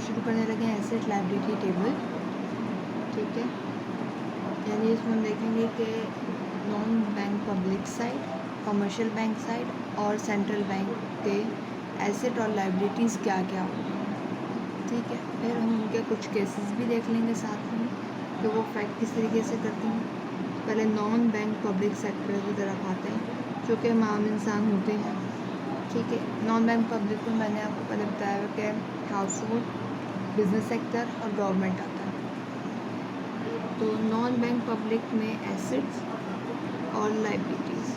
शुरू करने लगे हैं एसेट लायबिलिटी टेबल। ठीक है, यानी इसमें हम देखेंगे कि non bank public side, commercial bank side और सेंट्रल बैंक के एसेट और लायबिलिटीज़ क्या क्या होंगी। ठीक है, फिर हम उनके कुछ केसेस भी देख लेंगे साथ में कि वो फैक्ट किस तरीके से करती हैं। पहले नॉन बैंक पब्लिक सेक्टर की तरफ आते हैं जो कि आम इंसान होते हैं। ठीक है, नॉन बैंक पब्लिक में मैंने आपको पहले बताया कि हाउस होल्ड, बिजनेस सेक्टर और गवर्नमेंट आता है। तो नॉन बैंक पब्लिक में एसेट्स और लायबिलिटीज़।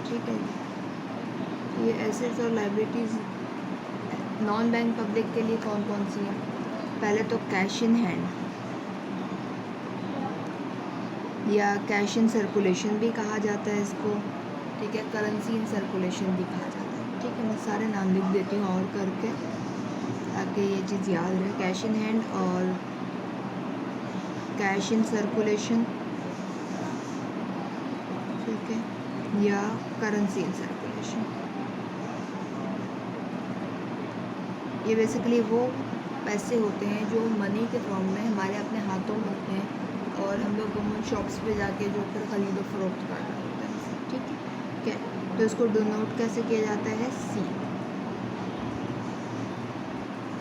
ठीक है, ये एसेट्स और लायबिलिटीज़ नॉन बैंक पब्लिक के लिए कौन कौन सी हैं। पहले तो कैश इन हैंड या कैश इन सर्कुलेशन भी कहा जाता है इसको। ठीक है, करेंसी इन सर्कुलेशन भी कहा जाता है। ठीक है, मैं सारे नाम लिख देती हूँ और करके ताकि ये चीज़ याद रहे। कैश इन हैंड और कैश इन सर्कुलेशन, ठीक है, या करेंसी इन सर्कुलेशन। ये बेसिकली वो पैसे होते हैं जो मनी के फॉर्म में हमारे अपने हाथों में होते हैं और हम लोग गवर्नमेंट शॉप्स पे जाके जो फिर ख़रीदो फरोख्त कर रहे होते हैं। ठीक है, क्या तो इसको डिनोट कैसे किया जाता है, सी।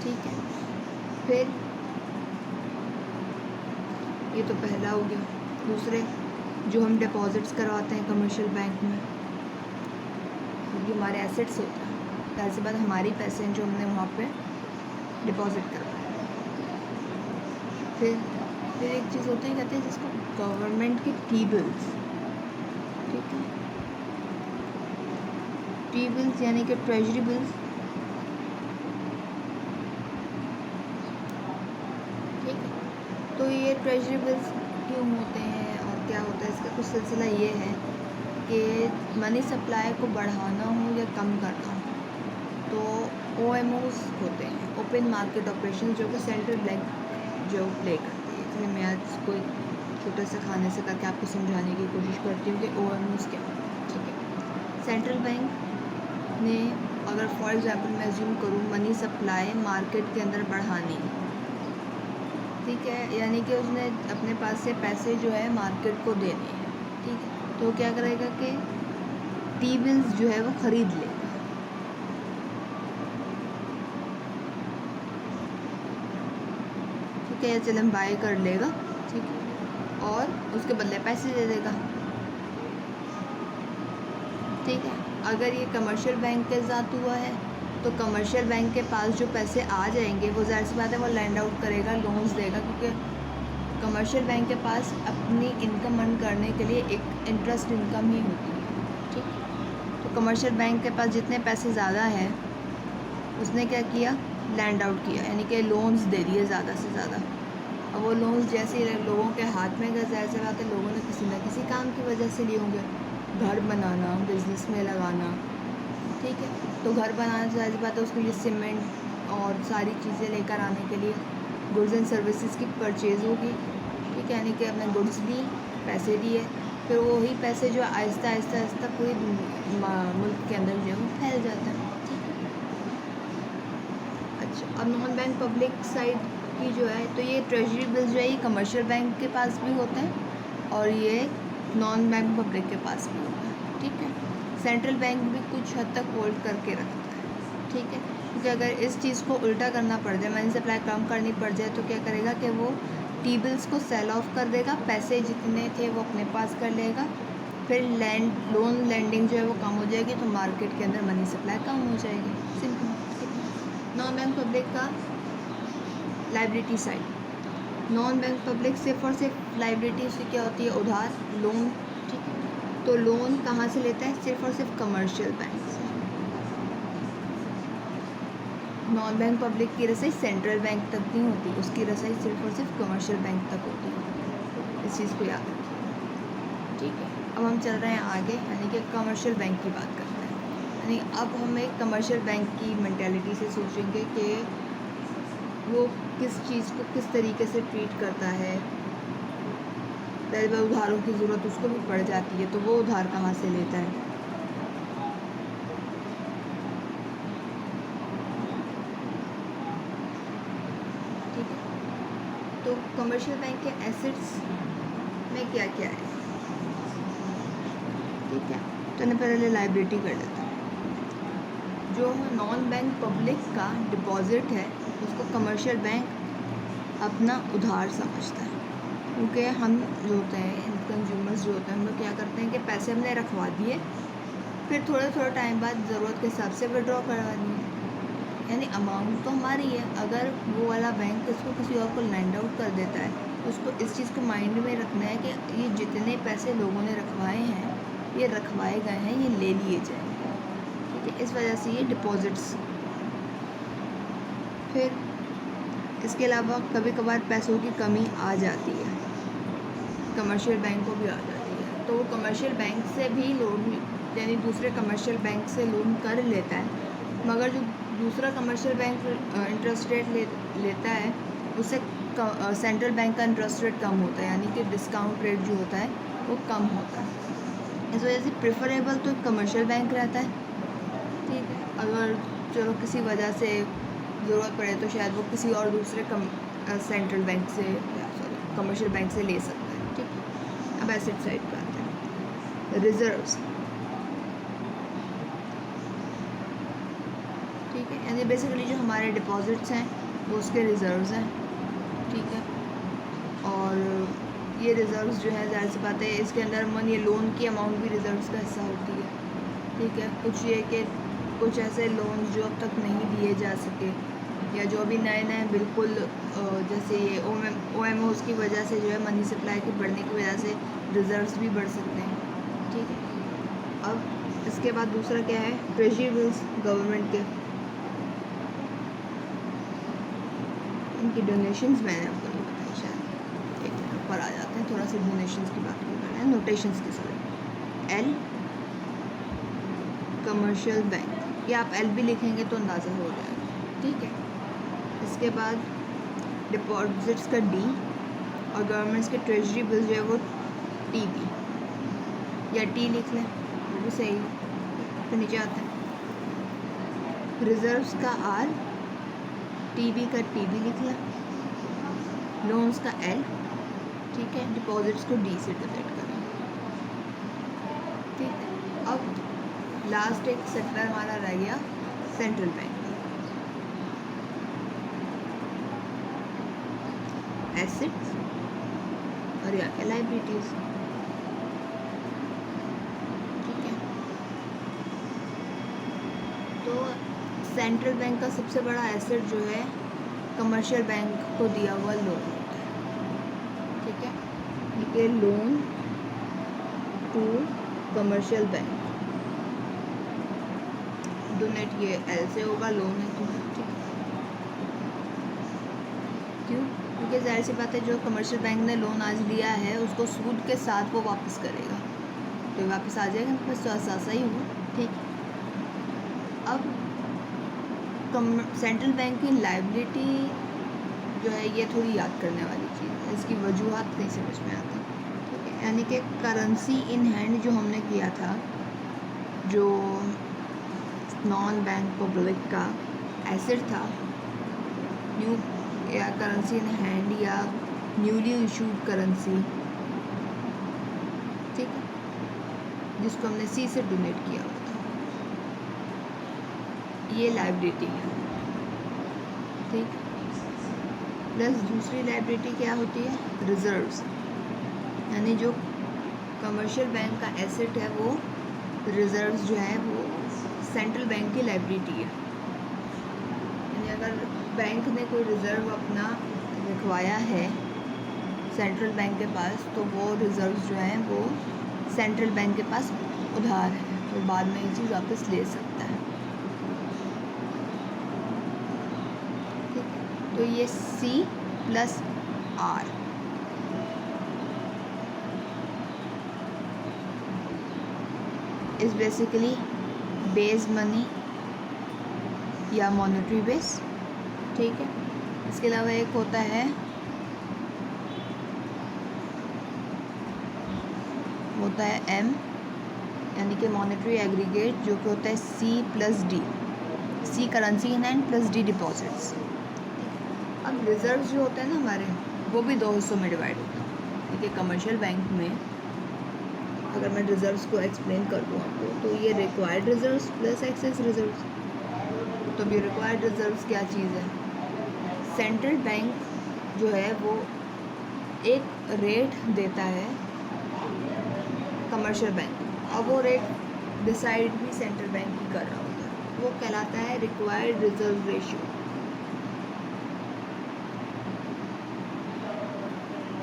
ठीक है, फिर ये तो पहला हो गया। दूसरे जो हम डिपॉजिट्स करवाते हैं कमर्शियल बैंक में, क्योंकि हमारे एसेट्स होते हैं, जाहिर सी बात हमारे पैसे हैं जो हमने वहाँ पे डिपॉजिट करवाए। फिर एक चीज़ होती है, कहते हैं जिसको गवर्नमेंट के टी बिल्स। ठीक है, टी बिल्स यानी कि ट्रेजरी बिल्स। ठीक है, तो ये ट्रेजरी बिल्स क्यों होते हैं और क्या होता है, इसका कुछ सिलसिला ये है कि मनी सप्लाई को बढ़ाना हो या कम करना हो तो OMOs होते हैं, ओपन मार्केट ऑपरेशन, जो कि सेंट्रल बैंक जो प्ले करती है। इसलिए मैं आज कोई छोटे से खाने से करके आपको समझाने की कोशिश करती हूँ कि OMOs क्या होते हैं। ठीक है, सेंट्रल बैंक ने अगर फॉर एग्जांपल मैं अज्यूम करूँ मनी सप्लाई मार्केट के अंदर बढ़ानी, ठीक है, यानी कि उसने अपने पास से पैसे जो है मार्केट को देने हैं। ठीक है, तो क्या करेगा कि टी बिल्स जो है वो ख़रीद लेगा। ठीक है, चलन बाय कर लेगा। ठीक है, और उसके बदले पैसे दे देगा। ठीक है, अगर ये कमर्शियल बैंक के साथ हुआ है तो कमर्शियल बैंक के पास जो पैसे आ जाएंगे वो ज़ाहिर सी बात है वो लैंड आउट करेगा, लोन्स देगा, क्योंकि कमर्शियल बैंक के पास अपनी इनकम अर्न करने के लिए एक इंटरेस्ट इनकम ही होती है। ठीक, तो कमर्शियल बैंक के पास जितने पैसे ज़्यादा हैं उसने क्या किया, लैंड आउट किया, यानी कि लोन्स दे दिए ज़्यादा से ज़्यादा। अब वो लोन्स जैसे ही लोगों के हाथ में गए, ज़ाहिर सी बात है लोगों ने किसी न किसी काम की वजह से लिए होंगे, घर बनाना, बिज़नेस में लगाना। ठीक है, तो घर बनाना ज़ाहिर सी बात है उसके लिए सीमेंट और सारी चीज़ें लेकर आने के लिए गुड्स एंड सर्विसेज की परचेज़ होगी। ठीक है, यानी कि अपने गुड्स दी, पैसे दिए, फिर वही पैसे जो आहिस्ता आहिस्ता आहिस्ता पूरे मुल्क के अंदर जो है वो फैल जाता है। अच्छा, अब नॉन बैंक पब्लिक साइड की जो है, तो ये ट्रेजरी बिल्स जो है ये कमर्शियल बैंक के पास भी होते हैं और ये नॉन बैंक पब्लिक के पास भी होता है। ठीक है, सेंट्रल बैंक भी कुछ हद तक होल्ड करके रखता है। ठीक है, क्योंकि अगर इस चीज़ को उल्टा करना पड़ जाए, मनी सप्लाई कम करनी पड़ जाए, तो क्या करेगा कि वो टी बिल्स को सेल ऑफ कर देगा, पैसे जितने थे वो अपने पास कर लेगा, फिर लोन लैंडिंग जो है वो कम हो जाएगी, तो मार्केट के अंदर मनी सप्लाई कम हो जाएगी। सिंपल। नॉन बैंक पब्लिक का liability side, non bank public सिर्फ और सिर्फ लायबिलिटी से क्या होती है, उधार, लोन। ठीक है, तो लोन कहाँ से लेता है, सिर्फ और सिर्फ कमर्शियल बैंक से। नॉन बैंक पब्लिक की रसाई सेंट्रल बैंक तक नहीं होती, उसकी रसाई सिर्फ और सिर्फ कमर्शियल बैंक तक होती है। इस चीज़ को याद रखिए। ठीक है, अब हम चल रहे हैं आगे, यानी कि कमर्शियल बैंक की बात करते हैं। यानी अब हम एक कमर्शियल बैंक की मेंटालिटी से सोचेंगे कि वो किस चीज़ को किस तरीके से ट्रीट करता है। पहले बार उधारों की ज़रूरत उसको भी पड़ जाती है, तो वो उधार कहाँ से लेता है। तो कमर्शियल बैंक के एसेट्स में क्या क्या है, ठीक है। तो इन्हें पहले लाइबिलिटी कर लेते हैं। जो नॉन बैंक पब्लिक का डिपॉजिट है उसको कमर्शियल बैंक अपना उधार समझता है, क्योंकि हम जो होते हैं कंज्यूमर्स जो होते हैं हम लोग क्या करते हैं कि पैसे हमने रखवा दिए, फिर थोड़ा टाइम बाद ज़रूरत के हिसाब से विड्रॉ करवा दिए, यानी अमाउंट तो हमारी है। अगर वो वाला बैंक इसको किसी और को लैंड आउट कर देता है तो उसको इस चीज़ को माइंड में रखना है कि ये जितने पैसे लोगों ने रखवाए हैं, ये रखवाए गए हैं, ये ले लिए जाएंगे, ठीक है। इस वजह से ये डिपॉजिट्स। फिर इसके अलावा कभी कभार पैसों की कमी आ जाती है, कमर्शियल बैंक को भी आ जाती है, तो वो कमर्शियल बैंक से भी लोन, यानी दूसरे कमर्शियल बैंक से लोन कर लेता है, मगर जो दूसरा कमर्शियल बैंक इंटरेस्ट रेट लेता है उससे सेंट्रल बैंक का इंटरेस्ट रेट कम होता है, यानी कि डिस्काउंट रेट जो होता है वो कम होता है। इस वजह से प्रेफरेबल तो कमर्शियल बैंक रहता है, ठीक है। अगर चलो किसी वजह से ज़रूरत पड़े तो शायद वो किसी और दूसरे सेंट्रल बैंक से या सॉरी कमर्शियल बैंक से ले सकता है, ठीक है। अब एसेट साइड पर आते हैं, रिजर्व्स, ठीक है। यानी बेसिकली जो हमारे डिपॉजिट्स हैं वो उसके रिज़र्व्स हैं, ठीक है। और ये रिज़र्व्स जो है ज़ाहिर सी बात है इसके अंदर ये लोन की अमाउंट भी रिज़र्व्स का हिस्सा होती है, ठीक है। कुछ ये कि कुछ ऐसे लोन जो अब तक नहीं दिए जा सके या जो अभी नए नए बिल्कुल जैसे ये OMOs की वजह से जो है मनी सप्लाई के बढ़ने की वजह से रिज़र्व्स भी बढ़ सकते हैं, ठीक है। अब इसके बाद दूसरा क्या है, ट्रेजरी बिल्स गवर्नमेंट के, इनकी डोनेशंस मैंने आपको नहीं बताई, शायद एक मिनट ऊपर आ जाते हैं, थोड़ा सा डोनेशंस की बात करना है, नोटेशंस की सॉरी। एल कमर्शियल बैंक, या आप एल भी लिखेंगे तो अंदाज़ा हो जाएगा, ठीक है। इसके बाद डिपॉजिट्स का डी, और गवर्नमेंट्स के ट्रेजरी बिल्स जो है वो TB या T लिख लें, वो भी सही है। फिर नीचे आते हैं रिजर्व्स का R, TB का TB लिख लें, लोन्स का L, ठीक है। डिपॉजिट्स को D से डिनोट करें, ठीक है। अब लास्ट एक सेक्टर हमारा रह गया सेंट्रल बैंक, एसेट्स और या क्या लाइबिलिटीज, ठीक है। तो सेंट्रल बैंक का सबसे बड़ा एसेट जो है कमर्शियल बैंक को दिया हुआ लोन होता है, ठीक है। ये loan to commercial bank, denote ये एल से होगा, लोन है तो ठीक है। क्यों? क्योंकि ज़ाहिर सी बात है जो कमर्शियल बैंक ने लोन आज लिया है उसको सूद के साथ वो वापस करेगा, तो ये वापस आ जाएगा, बस तो ऐसा ही हुआ, ठीक। अब सेंट्रल बैंक की लाइबिलिटी जो है ये थोड़ी याद करने वाली चीज़ है, इसकी वजूहत नहीं समझ में आती, ठीक है। यानी कि करेंसी इन हैंड जो हमने किया था, जो नॉन बैंक पब्लिक का एसेट था, न्यू या करेंसी इन हैंड या न्यूली इशूड करेंसी, ठीक है, जिसको हमने C से डोनेट किया हुआ था, ये लाइबिलिटी है, ठीक। प्लस दूसरी लाइबिलिटी क्या होती है, रिजर्व्स, यानी जो कमर्शियल बैंक का एसेट है वो रिजर्व्स जो है वो सेंट्रल बैंक की लाइबिलिटी है, यानी अगर बैंक ने कोई रिज़र्व अपना रखवाया है सेंट्रल बैंक के पास तो वो रिज़र्व्स जो हैं वो सेंट्रल बैंक के पास उधार है, तो बाद में ये चीज़ वापस ले सकता है, ठीक है। तो ये C plus R is basically base money या मॉनेटरी बेस, ठीक है। इसके अलावा एक होता है M, यानी कि मॉनेटरी एग्रीगेट, जो कि होता है C plus D, C currency in hand plus D deposits. अब रिजर्व्स जो होते हैं ना हमारे, वो भी 2 हिस्सों में डिवाइड होता है। ठीक है, कमर्शियल बैंक में अगर मैं रिजर्व्स को एक्सप्लेन कर दूँ आपको, तो ये required reserves plus excess reserves. तो अभी रिक्वायर्ड रिजर्व्स क्या चीज़ है? सेंट्रल बैंक जो है वो एक रेट देता है कमर्शियल बैंक, और वो रेट डिसाइड भी सेंट्रल बैंक ही कर रहा होता है। वो कहलाता है रिक्वायर्ड रिजर्व रेशियो।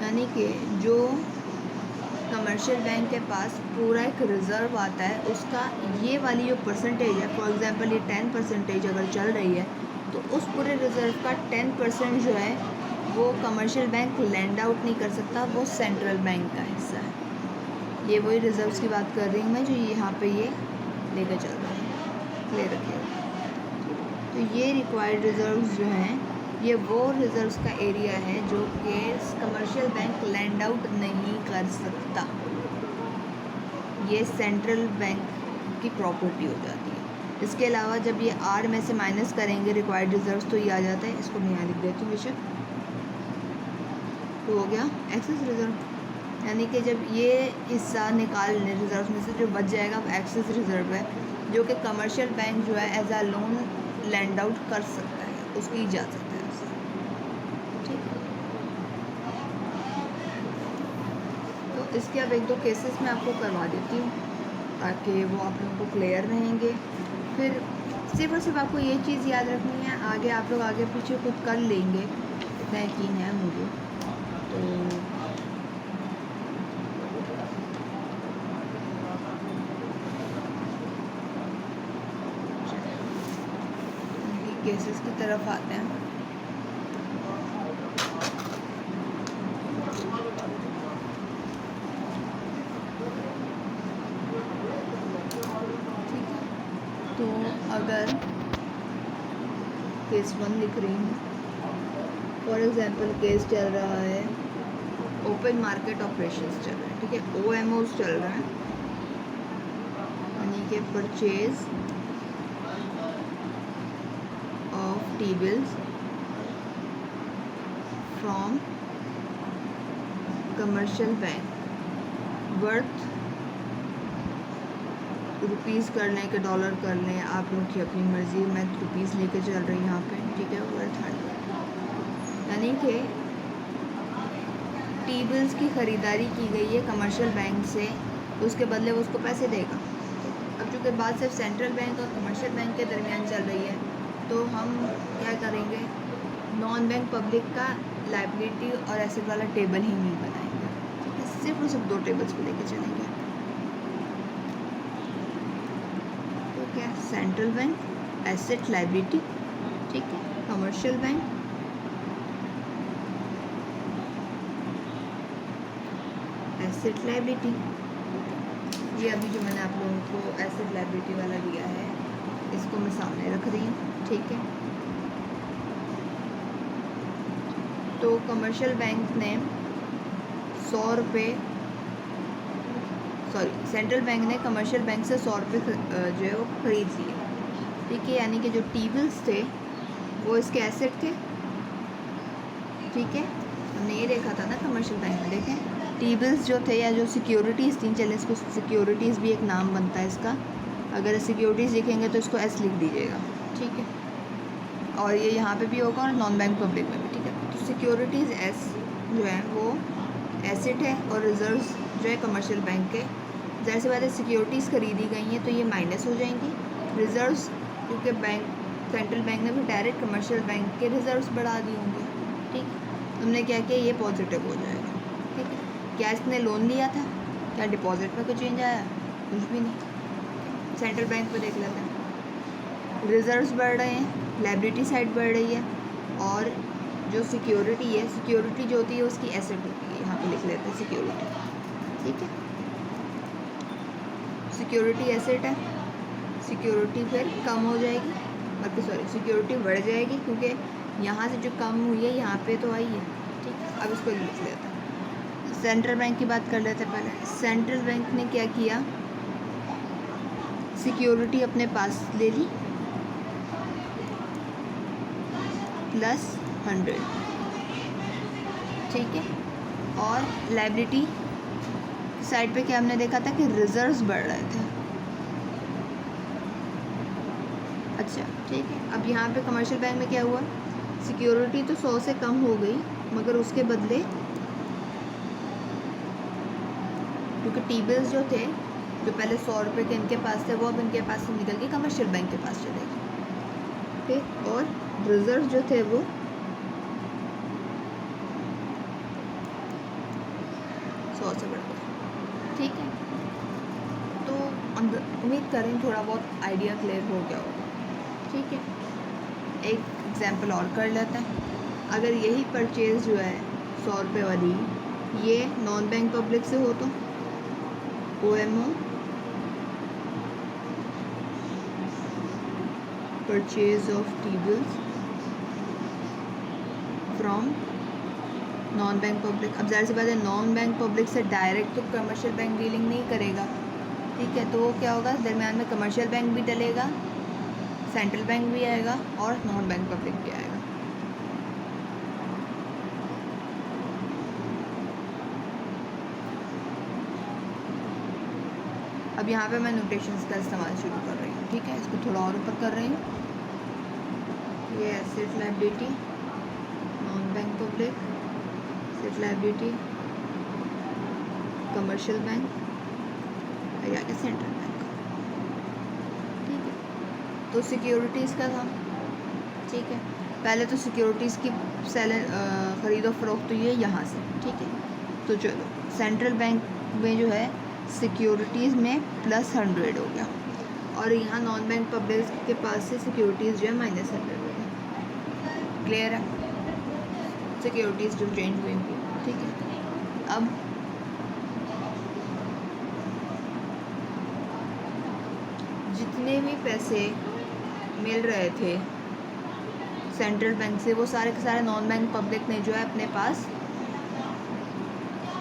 यानी कि जो कमर्शियल बैंक के पास पूरा एक रिज़र्व आता है, उसका ये वाली जो परसेंटेज है, फॉर एग्जांपल ये 10% अगर चल रही है, तो उस पूरे रिज़र्व का 10% जो है वो कमर्शियल बैंक लैंड आउट नहीं कर सकता, वो सेंट्रल बैंक का हिस्सा है। ये वही रिज़र्व्स की बात कर रही हूँ मैं, जो यहाँ पे ये लेकर चल रहा है, ले रखेगा। तो ये रिक्वायर्ड रिज़र्व्स जो हैं, ये वो रिज़र्व्स का एरिया है जो कि कमर्शियल बैंक लैंड आउट नहीं कर सकता। ये सेंट्रल बैंक की प्रॉपर्टी हो जाती है। इसके अलावा जब ये आर में से माइनस करेंगे रिक्वायर्ड रिजर्व्स, तो ये आ जाता है, इसको मैं यहाँ लिख देती हूँ बेशक, तो हो गया एक्सेस रिजर्व। यानी कि जब ये हिस्सा निकाल लें रिजर्व में से, जो बच जाएगा वो एक्सेस रिजर्व है, जो कि कमर्शियल बैंक जो है एज आ लोन लैंड आउट कर सकता है, उसकी इजाज़त है उसे। ठीक, तो इसके अब 1-2 केसेस मैं आपको करवा देती हूँ ताकि वो आप लोगों को क्लियर रहेंगे। फिर सिर्फ और सिर्फ आपको ये चीज़ याद रखनी है, आगे आप लोग आगे पीछे खुद कर लेंगे, इतना यकीन है मुझे। तो केसेस की तरफ आते हैं। ठीक है, तो अगर केस 1 लिख रही हूँ, फॉर एग्जांपल केस चल रहा है ओपन मार्केट ऑपरेशंस चल रहा है। ठीक है, OMOs चल रहा है, यानी कि purchase of T-bills from commercial bank worth rupees कर लें कि डॉलर कर लें, आप लोग की अपनी मर्ज़ी। मैं रुपीज़ लेके चल रही हूँ यहाँ पे। ठीक है, वर्थ 100, यानी कि T-bills की ख़रीदारी की गई है कमर्शियल बैंक से, उसके बदले वो उसको पैसे देगा। अब चूँकि बात सिर्फ सेंट्रल बैंक और कमर्शियल बैंक के दरमियान चल रही है, तो हम क्या करेंगे, नॉन बैंक पब्लिक का लायबिलिटी और एसेट वाला टेबल ही नहीं बनाएंगे। ठीक है, सिर्फ और सिर्फ 2 टेबल्स को लेके चलेंगे। तो क्या, सेंट्रल बैंक एसेट लायबिलिटी, ठीक है, कमर्शियल बैंक एसेट लायबिलिटी। ये अभी जो मैंने आप लोगों को एसेट लायबिलिटी वाला दिया है, इसको मैं सामने रख रही हूँ। ठीक है, तो कमर्शियल बैंक ने 100 रुपये, सेंट्रल बैंक ने कमर्शियल बैंक से 100 रुपये जो है वो ख़रीद लिए। ठीक है, यानी कि जो T-bills थे वो इसके एसेट थे। ठीक है, हमने ये देखा था ना कमर्शियल बैंक में, देखें T-bills जो थे या जो सिक्योरिटीज़ थी, चले इसको सिक्योरिटीज़ भी एक नाम बनता है इसका, अगर सिक्योरिटीज़ लिखेंगे तो इसको S लिख दीजिएगा। ठीक है, और ये यहाँ पे भी होगा और नॉन बैंक पब्लिक में भी। ठीक है, तो सिक्योरिटीज़ S जो है वो एसेट है, और रिजर्व्स जो है कमर्शियल बैंक के। ज़ाहिर सी बात है, सिक्योरिटीज़ खरीदी गई हैं तो ये माइनस हो जाएंगी। रिजर्व्स, क्योंकि बैंक सेंट्रल बैंक ने भी डायरेक्ट कमर्शियल बैंक के रिजर्व्स बढ़ा दिए होंगे। ठीक, हमने क्या किया, ये पॉजिटिव हो जाएगा। ठीक है, क्या इसने लोन लिया था, क्या डिपॉजिट में कोई चेंज आया, कुछ भी नहीं। सेंट्रल बैंक पे देख लेते हैं, रिजर्व्स बढ़ रहे हैं, लायबिलिटी साइड बढ़ रही है, और जो सिक्योरिटी है, सिक्योरिटी जो होती है उसकी एसेट होती है, यहाँ पे लिख लेते हैं सिक्योरिटी। ठीक है, सिक्योरिटी एसेट है, सिक्योरिटी फिर कम हो जाएगी, बल्कि सिक्योरिटी बढ़ जाएगी, क्योंकि यहाँ से जो कम हुई है यहाँ पे तो आई है। ठीक है, अब इसको लिख लेते हैं। सेंट्रल बैंक की बात कर लेते हैं पहले। सेंट्रल बैंक ने क्या किया, सिक्योरिटी अपने पास ले ली +100। ठीक है। और लायबिलिटी साइड पे क्या हमने देखा था कि रिजर्व्स बढ़ रहे थे। अच्छा ठीक है। अब यहाँ पे कमर्शियल बैंक में क्या हुआ, सिक्योरिटी तो 100 से कम हो गई, मगर उसके बदले क्योंकि टी बिल्स जो थे, जो पहले 100 रुपये के इनके पास थे, वो अब इनके पास से निकल के कमर्शियल बैंक के पास चले गए। ठीक। और रिजर्व जो थे वो 100 से बढ़ गए। ठीक है। तो उम्मीद करें थोड़ा बहुत आइडिया क्लियर हो गया होगा। ठीक है। एक एग्जांपल और कर लेते हैं। अगर यही परचेज़ जो है 100 रुपये वाली, ये नॉन बैंक पब्लिक से हो तो OMO purchase of T bills from non bank public. अब ज़ाहिर सी बात है, नॉन बैंक पब्लिक से डायरेक्ट तो कमर्शियल बैंक डीलिंग नहीं करेगा। ठीक है। तो वो क्या होगा, दरम्यान में कमर्शियल बैंक भी डलेगा, सेंट्रल बैंक भी आएगा और नॉन बैंक पब्लिक भी आएगा। अब यहाँ पे मैं नोटेशंस का इस्तेमाल शुरू कर रही हूँ। ठीक है। इसको थोड़ा और ऊपर कर रही हूँ। ये asset liability, non bank public, asset liability, commercial bank, या कि सेंट्रल बैंक। ठीक है। तो सिक्योरिटीज़ का था। ठीक है। पहले तो सिक्योरिटीज़ की ख़रीदो फरोख्त तो ये यहाँ से। ठीक है। तो चलो, सेंट्रल बैंक में जो है सिक्योरिटीज़ में +100 हो गया, और यहाँ नॉन बैंक पब्लिक के पास से सिक्योरिटीज़ जो है -100 हो गया। क्लियर है? सिक्योरिटीज़ जो चेंज हुई। ठीक है। अब जितने भी पैसे मिल रहे थे सेंट्रल बैंक से, वो सारे के सारे नॉन बैंक पब्लिक ने जो है अपने पास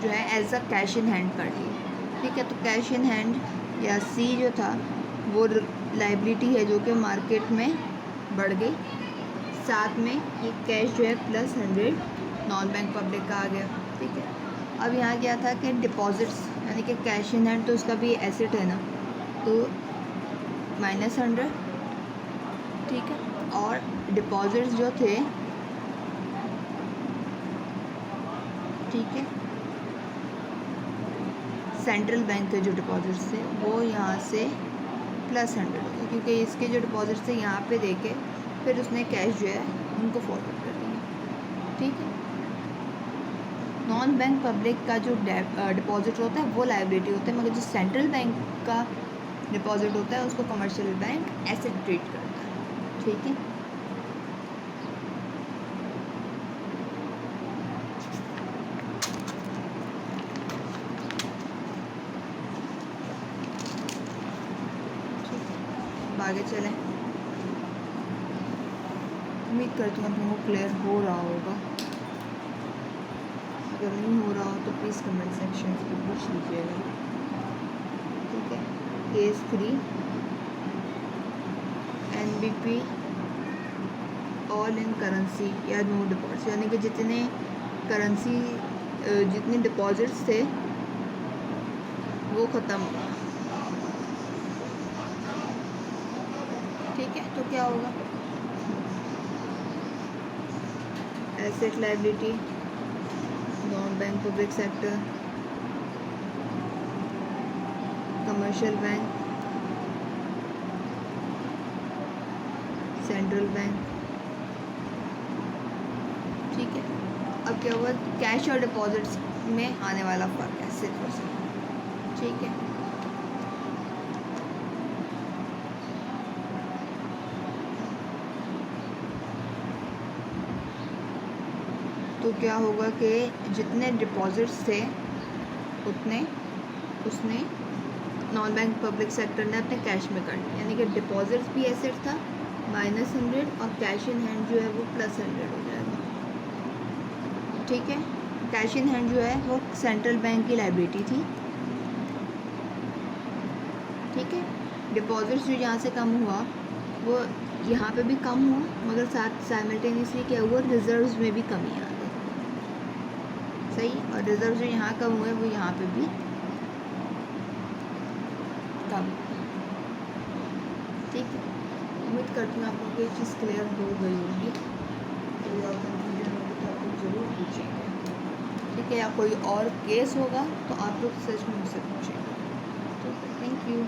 जो है as a cash in hand कर लिए। ठीक है। तो कैश इन हैंड या C जो था वो लायबिलिटी है जो कि मार्केट में बढ़ गई, साथ में ये कैश जो है +100 नॉन बैंक पब्लिक का आ गया। ठीक है। अब यहाँ क्या था कि डिपॉजिट्स, यानी कि कैश इन हैंड तो उसका भी एसेट है ना, तो -100। ठीक है। और डिपॉजिट्स जो थे, ठीक है, सेंट्रल बैंक के जो डिपॉजिट्स थे वो यहाँ से +100 हो गए, क्योंकि इसके जो डिपॉजिट्स थे यहाँ पे देके फिर उसने कैश जो है उनको फॉरवर्ड कर दिया। ठीक है। नॉन बैंक पब्लिक का जो डिपॉजिट होता है वो लायबिलिटी होता है, मगर जो सेंट्रल बैंक का डिपॉजिट होता है उसको कमर्शियल बैंक एसेट ट्रीट करता है। ठीक है। आगे चलें। उम्मीद करती हूँ तुमको क्लियर हो रहा होगा। अगर नहीं हो रहा हो तो प्लीज़ कमेंट सेक्शन में पूछ लीजिएगा। ठीक है। Case 3 NBP all in currency या नो डिपॉजिट, यानी कि जितने करेंसी जितने डिपॉजिट्स थे वो ख़त्म हुआ। ठीक है। तो क्या होगा, asset liability, non bank public sector, commercial bank, central bank. ठीक है। अब क्या हुआ, कैश और डिपॉजिट्स में आने वाला फ़र्क है सिर्फ और सिर्फ। ठीक है। तो क्या होगा कि जितने डिपॉजिट्स थे उतने उसने नॉन बैंक पब्लिक सेक्टर ने अपने कैश में कर लिया, यानी कि डिपॉजिट्स भी एसेट था -100 और कैश इन हैंड जो है वो +100 हो जाएगा। ठीक है। कैश इन हैंड जो है वो सेंट्रल बैंक की लायबिलिटी थी। ठीक है। डिपॉजिट्स जो यहाँ से कम हुआ वो यहाँ पे भी कम हुआ, मगर साथ साइमल्टेनियसली क्या हुआ, रिजर्व्स में भी कमी आ गई। सही। और रिजर्व जो यहाँ कम हुए वो यहाँ पे भी कम। ठीक है, उम्मीद करती हूँ आप लोगों को ये चीज़ क्लियर हो गई होगी। कोई और कन्फ्यूजन होगी तो आप लोग ज़रूर पूछेंगे। ठीक है, या कोई और केस होगा तो आप लोग सच में मुझसे पूछेंगे। ठीक है, थैंक यू।